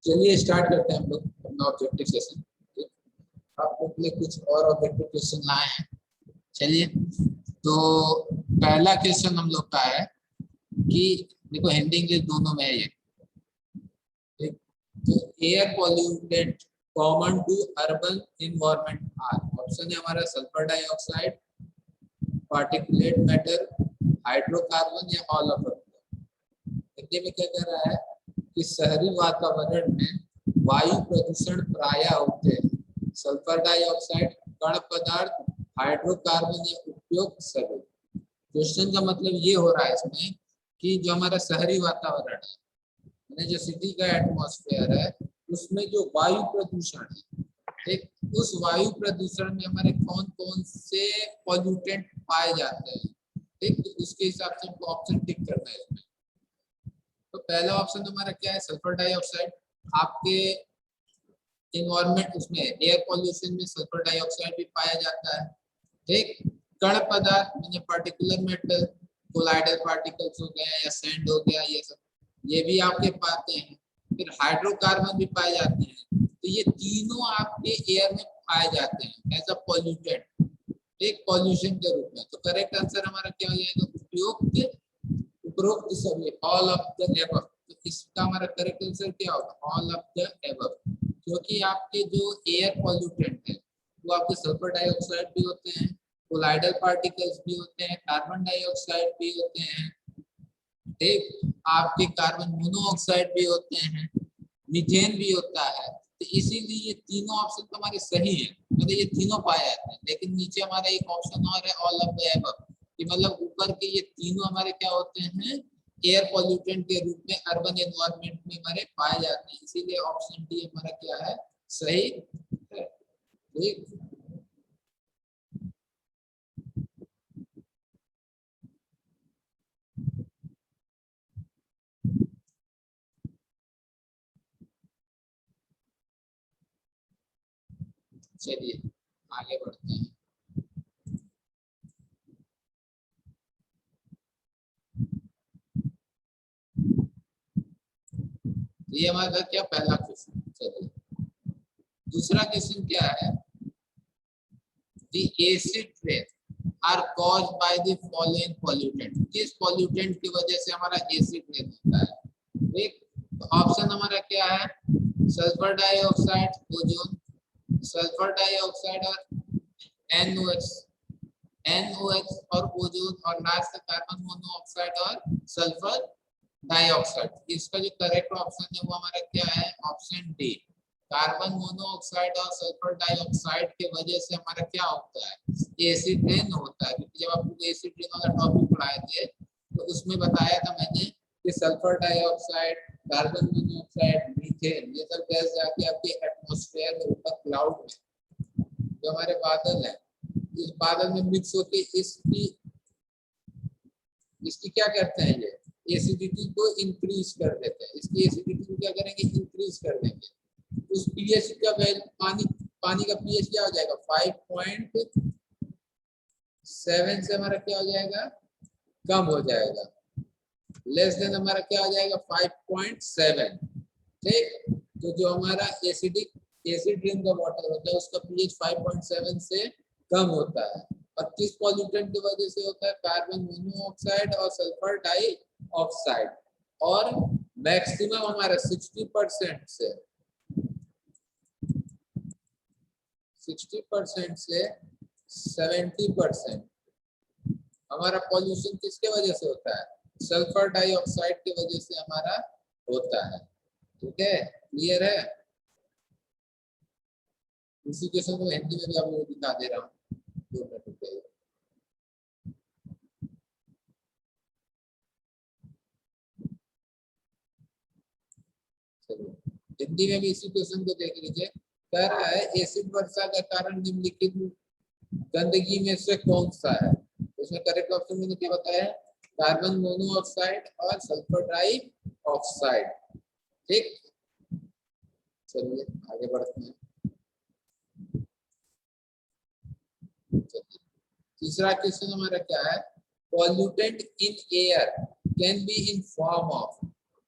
चलिए स्टार्ट करते हैं हम लोग अपना ऑब्जेक्टिव सेशन। आप लोग के लिए कुछ और ऑब्जेक्टिव क्वेश्चन लाए हैं। चलिए, तो पहला क्वेश्चन हम लोग का है कि देखो हिंदी इंग्लिश दोनों में है ये। ठीक, तो air pollutant common to urban environment are. Option है हमारा sulphur dioxide, particulate matter, hydrocarbon या ऑल ऑफ द। हिंदी में क्या कह रहा है कि शहरी वातावरण में वायु प्रदूषण प्रायः होते हैं सल्फर डाइऑक्साइड, कण पदार्थ, हाइड्रोकार्बन या उपयुक्त सभी। क्वेश्चन का मतलब ये हो रहा है इसमें कि जो हमारा शहरी वातावरण है, यानी जो सिटी का एटमॉस्फेयर है, उसमें जो वायु प्रदूषण है, ठीक, उस वायु प्रदूषण में हमारे कौन कौन से पॉल्यूटेंट पाए जाते हैं। ठीक, तो उसके हिसाब से हमको ऑप्शन टिक करना है इसमें। तो पहला ऑप्शन हमारा क्या है, सल्फर डाइऑक्साइड। आपके इन्वायरमेंट उसमें एयर पॉल्यूशन में सल्फर डाइऑक्साइड भी पाया जाता है। ठीक, कण पदार्थ यानी पार्टिकुलर मेटल, कोलाइडल पार्टिकल्स हो गए या सैंड हो गया, ये सब ये भी आपके पाते हैं। फिर हाइड्रोकार्बन भी पाए जाते हैं। तो ये तीनों आपके एयर में पाए जाते हैं एज अ पॉल्यूटेंट, एक पॉल्यूशन के रूप में। तो करेक्ट आंसर हमारा क्या हो जाएगा, उपयुक्त उपरोक्त सभी, ऑल ऑफ द एबव। तो इसका हमारा करेक्ट आंसर क्या होगा, ऑल ऑफ द एबव। क्योंकि आपके जो एयर पॉल्यूटेंट है वो आपके सल्फर डाइऑक्साइड भी होते हैं, कोलाइडल पार्टिकल्स भी होते हैं, कार्बन डाइऑक्साइड भी होते हैं, ठीक, आपके कार्बन मोनोऑक्साइड भी होते हैं, मीथेन भी होता है। तो इसीलिए ये तीनों ऑप्शन तो हमारे सही है, मतलब ये तीनों पाए जाते हैं। लेकिन नीचे हमारा एक ऑप्शन और है, ऑल ऑफ द एबव, कि मतलब ऊपर के ये तीनों हमारे क्या होते हैं, एयर पॉल्यूटेंट के रूप में अर्बन एनवायरनमेंट में हमारे पाए जाते हैं। इसीलिए ऑप्शन डी हमारा क्या है, सही है। ठीक, चलिए आगे बढ़ते हैं। ये हमारा क्या पहला क्वेश्चन। चलिए दूसरा क्वेश्चन क्या है, the acid rain are caused by the following pollutant। किस pollutant की वजह से हमारा एसिड रेन होता है। एक तो ऑप्शन हमारा क्या है, sulphur dioxide, ozone, sulphur dioxide और NOx, NOx और ओजोन, और लास्ट कार्बन मोनोऑक्साइड और सल्फर डाइऑक्साइड। इसका जो करेक्ट ऑप्शन है वो हमारा क्या है, ऑप्शन डी, कार्बन मोनोऑक्साइड और सल्फर डाइऑक्साइड की वजह से हमारा क्या होता है, एसिड रेन होता है। क्योंकि जब आपको एसिड रेन वाला टॉपिक पढ़ाए थे तो उसमें बताया था मैंने कि sulphur dioxide, carbon monoxide, methane, ये सब गैस जाके आपके एटमॉस्फेयर में ऊपर क्लाउड में जो हमारे बादल है, इस बादल में मिक्स होके इसकी इसकी क्या करते हैं, ये एसिडिटी को इंक्रीज कर देते हैं। इसकी एसिडिटी को क्या करेंगे, इंक्रीज कर देंगे। उस पीएच का पानी का पीएच क्या हो जाएगा, 5.7 से हमारा क्या हो जाएगा, कम हो जाएगा। लेस देन हमारा क्या हो जाएगा, 5.7। ठीक, तो जो हमारा एसिड ड्रिंक का वाटर होता है उसका पीएच 5.7 से कम होता है। और किस पॉल्यूटेंट की वजह से होता है, कार्बन मोनोऑक्साइड और सल्फर डाइऑक्साइड। और मैक्सिमम हमारा 60% से 70% हमारा पॉल्यूशन किसके वजह से होता है, सल्फर डाइऑक्साइड की वजह से हमारा होता है। ठीक है, क्लियर है। इसी क्वेश्चन को हिंदी में भी आप लोगों को दिखा दे रहा हूँ, 2 मिनट रुकिए। चलिए हिंदी में भी इसी क्वेश्चन को देख लीजिए। कह रहा है एसिड वर्षा का कारण निम्नलिखित गंदगी में से कौन सा है। इसमें करेक्ट ऑप्शन मैंने क्या बताया, कार्बन मोनोऑक्साइड और सल्फर डाइऑक्साइड। ठीक, चलिए आगे बढ़ते हैं। तीसरा क्वेश्चन हमारा क्या है, pollutant in air can be in form of.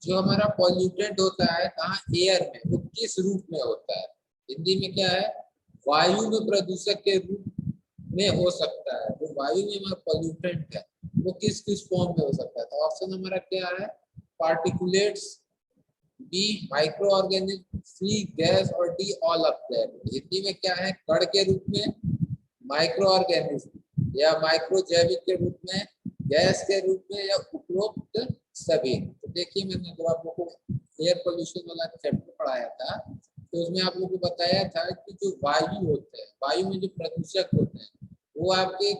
जो हमारा पॉल्यूटेंट होता है कहाँ, एयर में, वो किस रूप में होता है? हिंदी में क्या है, वायु में प्रदूषक के रूप में हो सकता है। जो वायु में हमारा पॉल्यूटेंट है वो किस किस फॉर्म में हो सकता है? तो ऑप्शन हमारा क्या है, पार्टिकुलेट्स, बी माइक्रो ऑर्गेनिज्म, सी गैस और D all of that. Hindi में क्या है, कण के रूप में, माइक्रो ऑर्गेनिज्म या माइक्रो जैविक के रूप में, गैस के रूप में, या उपरोक्त सभी। तो देखिए मैंने जब आप लोगों को एयर पोल्यूशन वाला चैप्टर पढ़ाया था तो उसमें आप लोगों को बताया था कि जो वायु होते हैं, वायु में जो प्रदूषक होते हैं वो आपके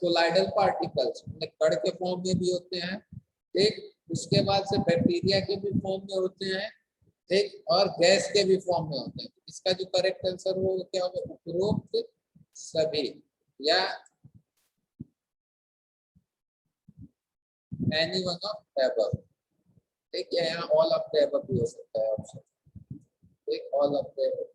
कोलाइडल पार्टिकल्स कण के फॉर्म में भी होते हैं, ठीक, उसके बाद से बैक्टीरिया के भी फॉर्म में होते हैं, ठीक, और गैस के भी फॉर्म में होते हैं। इसका जो करेक्ट आंसर होगा क्या होगा, उपरोक्त सभी या any one of the above. ठीक है, यहाँ ऑल ऑफ द अबव भी हो सकता है ऑप्शन, ठीक, ऑल ऑफ द अबव।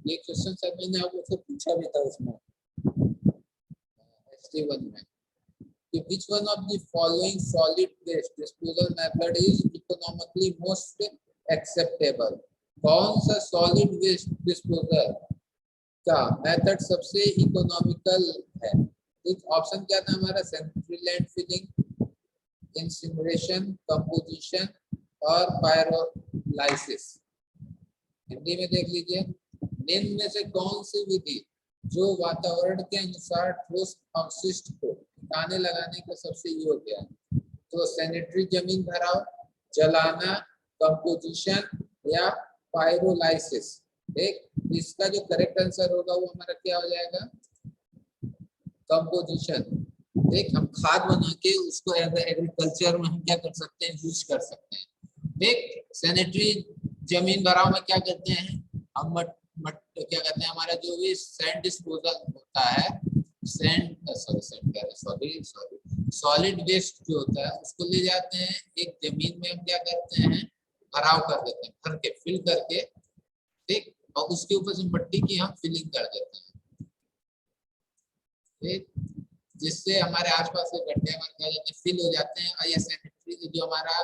ये क्वेश्चन सर मैंने आप लोग से पूछा भी था उसमें ST1 में कि which one of the following solid waste disposal method is economically most acceptable? कौन सा सॉलिड वेस्ट डिस्पोजल का मेथड सबसे इकोनॉमिकल है? एक ऑप्शन क्या था हमारा, सेंट्रल लैंडफिलिंग, इंसिनरेशन, कंपोजिशन और पायरोलाइसिस। हिंदी में देख लीजिए, निम्न में से कौन सी विधि जो वातावरण के अनुसार ठोस अवशिष्ट को ठिकाने लगाने का सबसे योग्य है? तो सैनिटरी जमीन भराव, जलाना, कंपोजिशन या पायरोलाइसिस। ठीक, इसका जो करेक्ट आंसर होगा वो हमारा क्या हो जाएगा, कंपोजिशन। देख, हम खाद बना के उसको एग्रीकल्चर में हम क्या कर सकते हैं, यूज कर सकते हैं। देख, सैनिटरी जमीन भराव में क्या करते हैं हम, क्या कहते हैं, हमारा जो भी सैंड डिस्पोजल होता है, सॉलिड वेस्ट जो होता है उसको ले जाते हैं एक जमीन में, हम क्या करते हैं, भराव कर देते हैं, भर के फिल करके, ठीक, और उसके ऊपर से मट्टी की हम फिलिंग कर देते हैं, ठीक, जिससे हमारे आसपास के गड्ढे हमारे फिल हो जाते हैं और ये सैनिटरी जो हमारा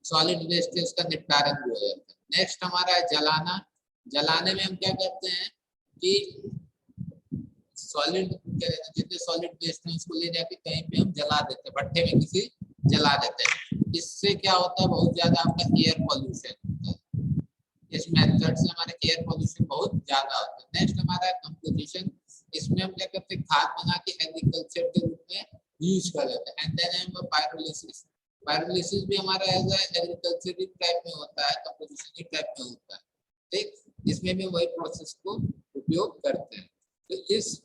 सॉलिड वेस्ट है उसका निपटारा भी हो जाता है। नेक्स्ट हमारा है जलाना। जलाने में हम क्या करते हैं कि सॉलिड, जितने सॉलिड वेस्ट है उसको ले जाके कहीं पे हम जला देते हैं, भट्टे में किसी जला देते हैं। इससे क्या होता है, बहुत ज्यादा आपका एयर पॉल्यूशन होता है। इस मेथड से हमारे एयर पॉल्यूशन बहुत ज्यादा होता है। नेक्स्ट हमारा है कंपोजिशन। इसमें हम क्या करते हैं, खाद बना के एग्रीकल्चर के रूप में यूज कर लेते हैं। एंड देन हम पायरोलिसिस। पायरोलिसिस भी हमारा एग्रीकल्चर टाइप में होता है, कंपोजिशन टाइप में होता है, ठीक, इसमें भी वही प्रोसेस को उपयोग करते हैं। तो इस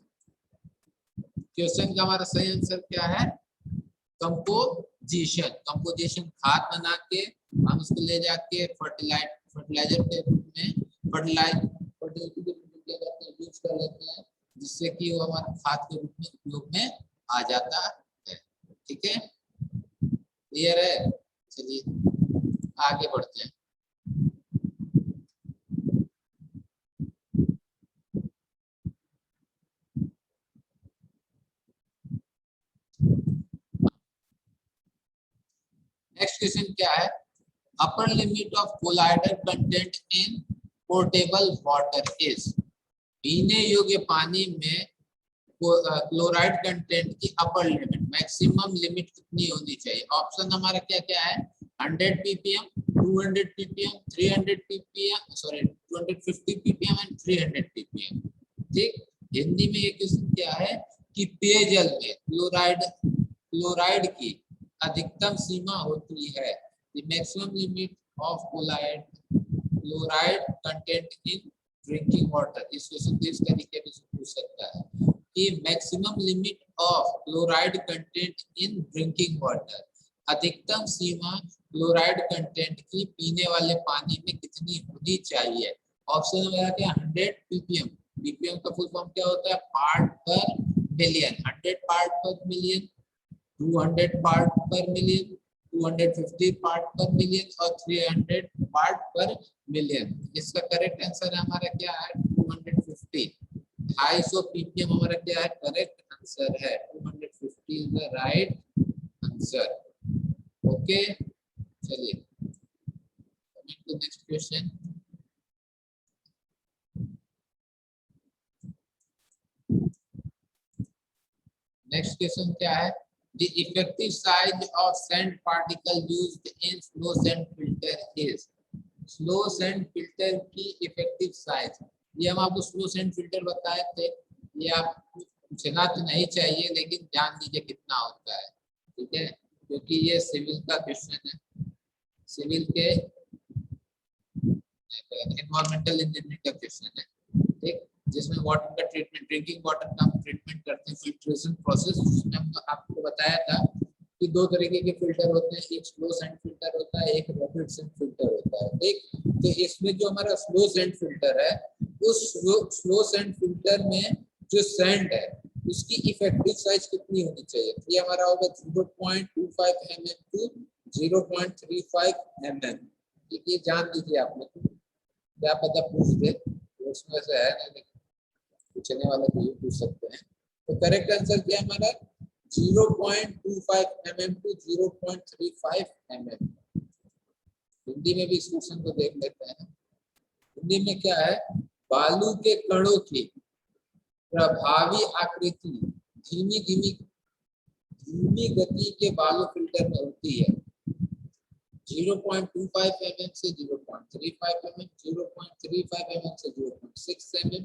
क्वेश्चन का हमारा सही आंसर क्या है, कंपोजिशन। कंपोजिशन खाद बना के हम उसको ले जाके फर्टिलाइजर के रूप में फर्टिलाइजर यूज कर लेते हैं, जिससे कि वो हमारा खाद के रूप में उपयोग में आ जाता है। ठीक है, क्लियर है? चलिए आगे बढ़ते हैं। नेक्स्ट क्वेश्चन क्या है, upper limit of colloidal content in portable water is. पीने योग्य पानी में क्लोराइड कंटेंट की अपर लिमिट, मैक्सिमम लिमिट कितनी होनी चाहिए? ऑप्शन हमारा क्या क्या है, 100 ppm, 200 ppm, 300 ppm, sorry 250 ppm and 300 ppm। ठीक, हिंदी में ये क्वेश्चन क्या है कि पेयजल में क्लोराइड की अधिकतम सीमा होती है, the maximum limit of chloride content in drinking water. इस क्वेश्चन को इस तरीके से पूछ सकता है कि maximum limit of chloride content in drinking water, अधिकतम सीमा क्लोराइड कंटेंट की पीने वाले पानी में कितनी होनी चाहिए? ऑप्शन में क्या, 100 ppm। ppm का फुल फॉर्म क्या होता है, पार्ट पर मिलियन। 100 पार्ट पर मिलियन, 200 पार्ट पर मिलियन, 250 पार्ट पर मिलियन और 300 पार्ट पर मिलियन। इसका करेक्ट आंसर हमारा क्या है 250। 250 ppm हमारा क्या है करेक्ट आंसर है। 250 is the right answer. Okay चलिए coming to next question. Next question क्या है the effective size of sand particle used in slow sand filter is। Slow sand filter की इफेक्टिव साइज, ये हम आपको स्लो सैंड फिल्टर बताए थे, ये आप पूछना तो नहीं चाहिए लेकिन जान लीजिए कितना होता है, ठीक है, क्योंकि ये सिविल का क्वेश्चन है, सिविल के एनवायरमेंटल इंजीनियरिंग का क्वेश्चन है, ठीक, जिसमें वाटर का ट्रीटमेंट, ड्रिंकिंग वाटर का ट्रीटमेंट करते हैं, फिल्ट्रेशन प्रोसेस, उसमें हम आपको बताया था कि दो तरीके के फिल्टर होते हैं, एक स्लो सैंड फिल्टर होता है, एक रैपिड सैंड फिल्टर होता है, ठीक। तो इसमें जो हमारा स्लो सैंड फिल्टर है, उस स्लो सैंड फिल्टर में जो सैंड है उसकी इफेक्टिव साइज कितनी होनी चाहिए, ये हमारा होगा 0.25 mm टू 0.35 mm। ये जान लीजिए आप लोग, क्या पता पूछ दे, उसमें से है नहीं, पूछने वाले को ये पूछ सकते हैं। तो करेक्ट आंसर क्या है हमारा 0.25 mm टू 0.35 mm। हिंदी में भी इस क्वेश्चन को देख लेते हैं। हिंदी में क्या है, बालू के कणों की प्रभावी आकृति धीमी धीमी धीमी गति के बालू फिल्टर में होती है। 0.25 mm से 0.35 mm, 0.35 mm से 0.6 mm,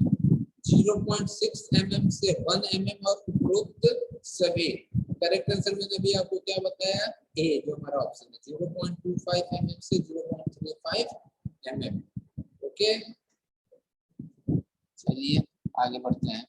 0.6 mm से 1 mm और उपरोक्त सभी। करेक्ट आंसर मैंने भी आपको क्या बताया, ए जो हमारा ऑप्शन है 0.25 mm से 0.35 mm। ओके चलिए आगे बढ़ते हैं।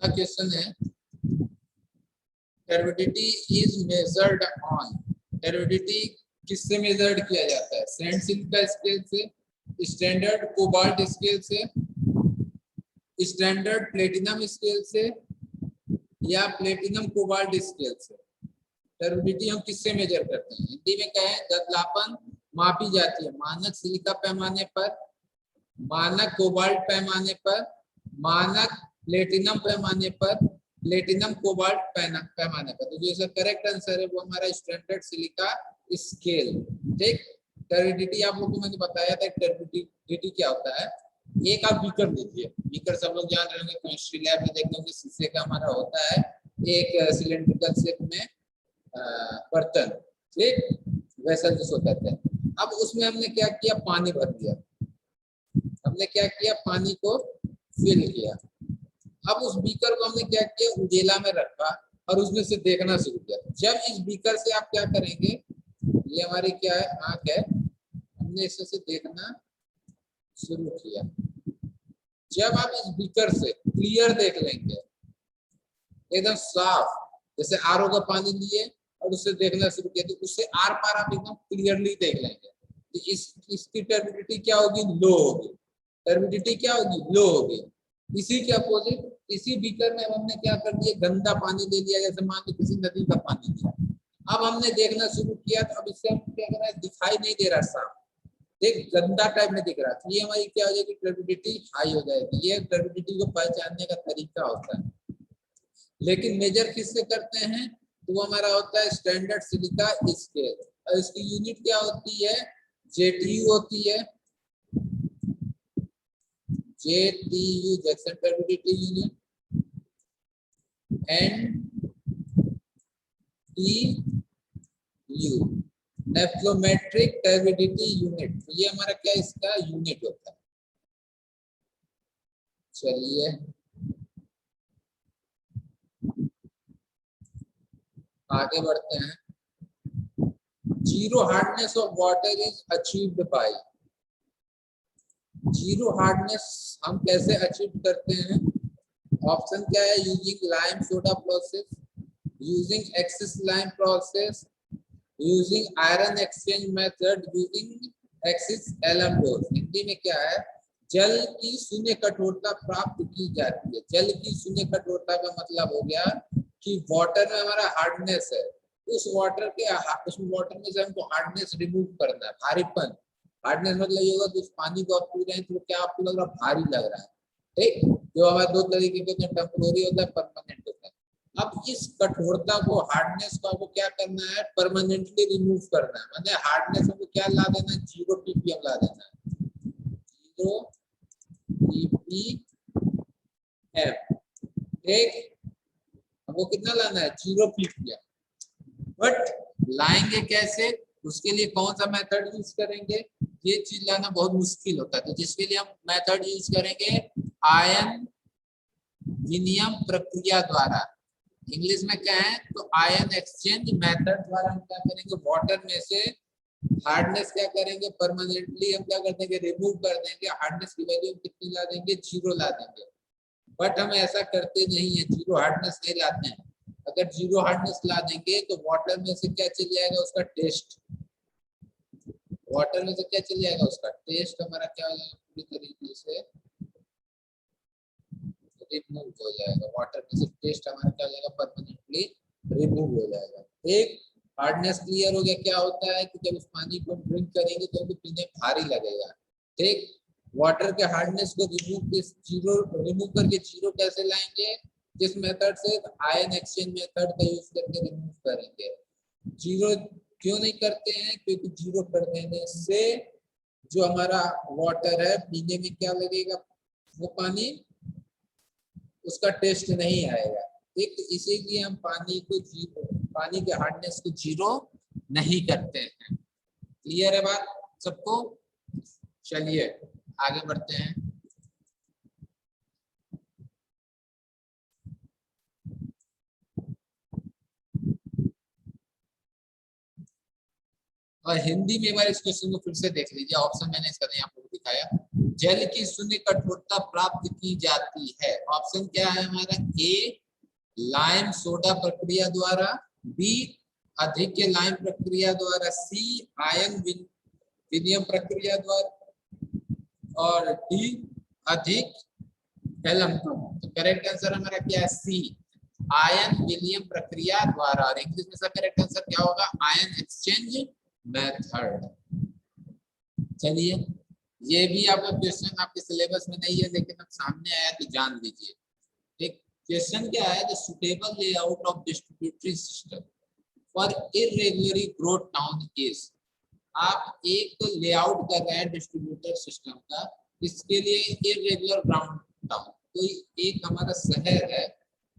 अगला क्वेश्चन है turbidity is measured on. Turbidity किससे मेजर्ड किया जाता है? सैंड सिलिका स्केल से, स्टैंडर्ड कोबाल्ट स्केल से, स्टैंडर्ड प्लेटिनम स्केल से, या प्लेटिनम कोबाल्ट स्केल से। टर्बिडिटी हम किससे मेजर करते हैं? हिंदी में कहें गदलापन मापी जाती है मानक सिलिका पैमाने पर, मानक कोबाल्ट पैमाने पर, मानक प्लेटिनम पैमाने पर, प्लेटिनम कोबाल्ट पैमाने पर। तो जो इसका करेक्ट आंसर है वो हमारा स्टैंडर्ड सिलिका स्केल। ठीक, टर्बिडिटी आप लोगों को मैंने बताया था टर्बिडिटी क्या होता है। एक आप बीकर लीजिए, बीकर सब लोग जान रहे होंगे, केमिस्ट्री लैब में देखते होंगे शीशे का हमारा होता है एक सिलेंड्रिकल शेप में बर्तन, ठीक, वेसल जिसको कहते हैं। अब उसमें हमने क्या किया, पानी भर दिया। हमने क्या किया, पानी को फिल किया। अब उस बीकर को हमने क्या किया, उंडेला में रखा। और उसमें से देखना शुरू किया। जब इस बीकर से आप क्या करेंगे, ये हमारी क्या है, आंख है, हमने इसमें से देखना शुरू किया। जब आप इस बीकर से क्लियर देख लेंगे, एकदम साफ, जैसे आरओ का पानी लिए और उससे देखना शुरू किया, तो उससे आर पार आप एकदम क्लियरली देख लेंगे। तो इसकी टर्बिडिटी क्या होगी, लो होगी। टर्बिडिटी क्या होगी, लो होगी। इसी के अपोजिट इसी बीकर में हमने क्या कर दिया, गंदा पानी ले लिया, जैसे मान लो किसी नदी का पानी लिया। अब हमने देखना शुरू किया, तो अब इससे हम क्या कर रहा है, दिखाई नहीं दे रहा साफ, एक गंदा टाइप में दिख रहा है। तो ये हमारी क्या हो जाएगी, टर्बिडिटी हाई हो जाएगी। ये टर्बिडिटी को पहचानने का तरीका होता है। लेकिन मेजर किससे करते हैं, तो वो हमारा होता है स्टैंडर्ड सिलिका स्केल, और इसकी यूनिट क्या होती है, जेटीयू होती है। JTU Jackson turbidity unit, and TU nephelometric turbidity unit. तो ये हमारा क्या इसका यूनिट होता है। चलिए आगे बढ़ते हैं। Zero hardness of water is achieved by, zero hardness हम कैसे अचीव करते हैं। ऑप्शन क्या है, using lime soda process, using excess lime process, using iron exchange method, using excess alum dose. Hindi में क्या है, जल की शून्य कठोरता प्राप्त की जाती है। जल की शून्य कठोरता का मतलब हो गया कि वाटर में हमारा हार्डनेस है, उस वाटर में से हमको हार्डनेस रिमूव करना है, भारीपन। हार्डनेस मतलब ये होगा कि उस पानी को आप पी रहे हैं तो क्या आपको लग रहा है, भारी लग रहा है। ठीक, जो हमारे दो तरीके के होते हैं, टेम्पोररी होता है, परमानेंट होता है। अब इस कठोरता को, हार्डनेस को आपको क्या करना है, परमानेंटली रिमूव करना है। मतलब हार्डनेस को क्या ला देना है, 0 ppm ला देना है, 0 ppm। ठीक, वो कितना लाना है, 0 ppm। बट लाएंगे कैसे, उसके लिए कौन सा मेथड यूज करेंगे, ये चीज लाना बहुत मुश्किल होता है। तो जिसके लिए हम मेथड यूज करेंगे आयन विनिमय प्रक्रिया द्वारा। इंग्लिश में क्या है, तो आयन एक्सचेंज मेथड द्वारा हम क्या करेंगे, वाटर में से हार्डनेस क्या करेंगे, परमानेंटली हम क्या कर देंगे, रिमूव कर देंगे। हार्डनेस की वैल्यू कितनी ला देंगे, 0 ला देंगे। बट हम ऐसा करते नहीं है, 0 हार्डनेस नहीं लाते हैं। अगर 0 हार्डनेस ला देंगे तो वाटर में से क्या चल जाएगा, उसका टेस्ट, वाटर में से क्या चल जाएगा, उसका टेस्ट हमारा क्या हो जाएगा, पूरी तरीके से रिमूव हो जाएगा। वाटर में से टेस्ट हमारा क्या हो जाएगा, परमानेंटली रिमूव हो जाएगा। एक हार्डनेस क्लियर हो गया। क्या होता है कि जब उस पानी को ड्रिंक करेंगे तो हमें पीने भारी लगेगा। ठीक, वाटर के हार्डनेस को रिमूव करके 0 कैसे लाएंगे, जिस मेथड से, आयन एक्सचेंज मेथड का यूज करके रिमूव करेंगे। 0 क्यों नहीं करते हैं, क्योंकि 0 कर देने से जो हमारा वाटर है पीने में क्या लगेगा, वो पानी, उसका टेस्ट नहीं आएगा। ठीक, इसीलिए हम पानी के हार्डनेस को 0 नहीं करते हैं। क्लियर है बात सबको। चलिए आगे बढ़ते हैं। और हिंदी में एक बार इस क्वेश्चन को फिर से देख लीजिए। ऑप्शन मैंने इसका नहीं आपको दिखाया। जल की शून्य कठोरता प्राप्त की जाती है। ऑप्शन क्या है हमारा, ए लाइम सोडा प्रक्रिया द्वारा, बी अधिक के लाइम प्रक्रिया द्वारा, सी आयन विनिमय प्रक्रिया द्वारा, और डी अधिक एलम। तो करेक्ट आंसर हमारा क्या है, सी आयन विनिमय प्रक्रिया द्वारा। और इंग्लिश में इसका करेक्ट आंसर क्या होगा, आयन एक्सचेंज मेथड। चलिए, ये भी आपका क्वेश्चन आपके सिलेबस में नहीं है, लेकिन अब सामने आया तो जान लीजिए। एक क्वेश्चन क्या है, the suitable layout of distributary system for irregularly growth town is. आप एक लेआउट कर रहे हैं डिस्ट्रीब्यूटर सिस्टम का, इसके लिए इर्रेगुलर ग्राउंड टाउन, कोई एक हमारा शहर है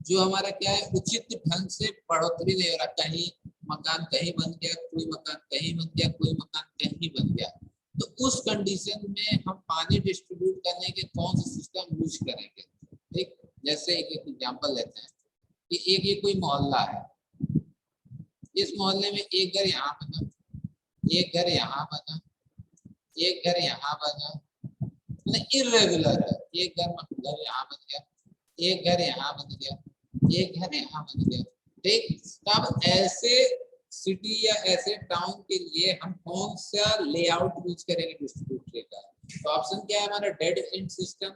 जो हमारा क्या है, उचित ढंग से बढ़ोतरी नहीं हो रहा। कहीं मकान कहीं बन गया, कोई मकान कहीं बन गया, कोई मकान कहीं बन गया। तो उस कंडीशन में हम पानी डिस्ट्रीब्यूट करने के कौन सा सिस्टम यूज करेंगे। ठीक, जैसे एक एग्जांपल लेते हैं। कि एक ये कोई मोहल्ला है, इस मोहल्ले में एक घर यहाँ बना, एक घर यहाँ बना, एक घर यहाँ बना, मतलब इरेगुलर है। एक घर यहाँ बन गया, एक घर यहाँ बन गया, एक घर यहाँ बन गया। ठीक, तब ऐसे सिटी या ऐसे टाउन के लिए हम कौन सा लेआउट यूज करेंगे डिस्ट्रीब्यूट ट्री का? तो ऑप्शन क्या है हमारा? Dead end system,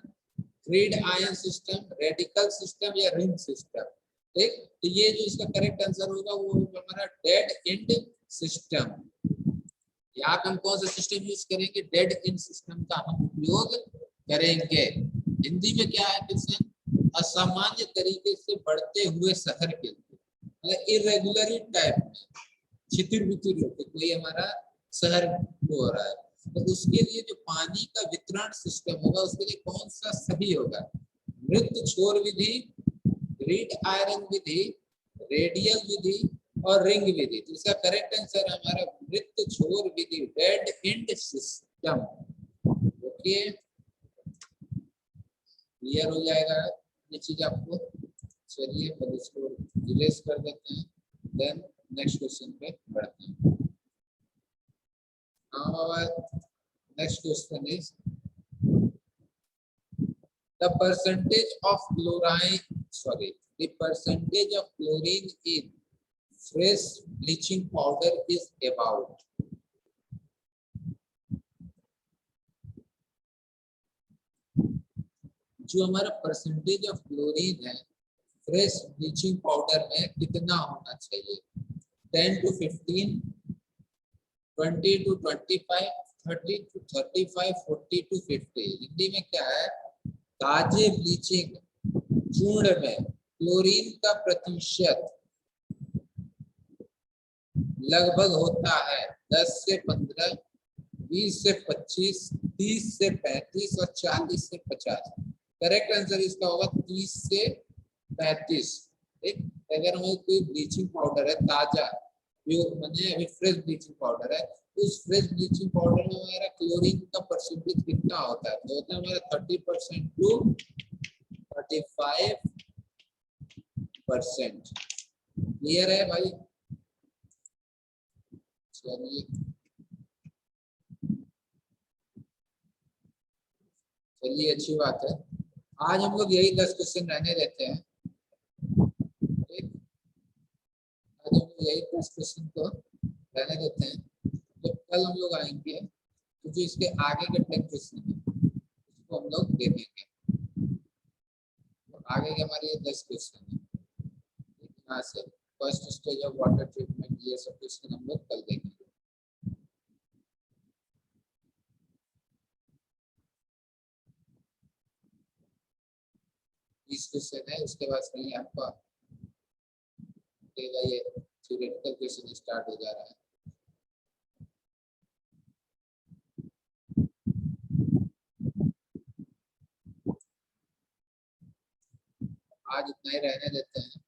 grid ion system, radical system या रिंग सिस्टम। ठीक, तो ये जो इसका करेक्ट आंसर होगा वो हमारा डेड एंड सिस्टम। यहाँ पे हम कौन सा सिस्टम यूज करेंगे? डेड एंड सिस्टम का हम उपयोग करेंगे। हिंदी में क्या है क्वेश्चन? असामान्य तरीके से बढ़ते हुए शहर के लिए, मतलब इरेगुलर टाइप में, छितिर बितिर होते कोई हमारा शहर हो रहा है, तो उसके लिए जो पानी का वितरण सिस्टम होगा उसके लिए कौन सा सही होगा? मृत छोर विधि, ग्रिड आयरन विधि, रेडियल विधि और रिंग विधि। तो इसका करेक्ट आंसर हमारा मृत छोर विधि, dead end system. Okay, clear हो जाएगा ये चीज आपको। चलिए पहले इसको इरेज कर देते हैं, देन नेक्स्ट क्वेश्चन पे बढ़ते हैं। Next question is the percentage of chlorine in fresh bleaching powder is about. जो हमारा परसेंटेज ऑफ क्लोरीन है फ्रेश ब्लीचिंग पाउडर में कितना होना चाहिए? 10 to 15, 20 to 25, 30 to 35, 40 to 50। Hindi में क्या है? ताजे ब्लीचिंग चूर्ण में क्लोरीन का प्रतिशत लगभग होता है 10 से 15, 20 से 25, 30 से 35 और 40 से 50। करेक्ट आंसर इसका होगा 30 से 35। ठीक, अगर हमें कोई ब्लीचिंग पाउडर है ताजा, मैंने अभी फ्रेश ब्लीचिंग पाउडर है, उस फ्रेश ब्लीचिंग पाउडर में हमारा क्लोरीन का परसेंटेज कितना होता है? तो होता है हमारा 30% टू 35%। क्लियर है भाई? चलिए चलिए, अच्छी बात है। आज हम लोग यही 10 क्वेश्चन रहने देते हैं। ठीक, आज हम लोग यही 10 क्वेश्चन को रहने देते हैं। जब कल हम लोग आएंगे तो जो इसके आगे के 10 क्वेश्चन है उसको हम लोग देखेंगे। तो आगे के हमारे ये 10 क्वेश्चन है, यहाँ से first stage of water treatment, ये सब क्वेश्चन हम लोग कल देखेंगे। इस क्वेश्चन है, उसके बाद नहीं आपका ये थ्योरेटिकल क्वेश्चन स्टार्ट हो जा रहा है। आज इतना ही रहने देते हैं।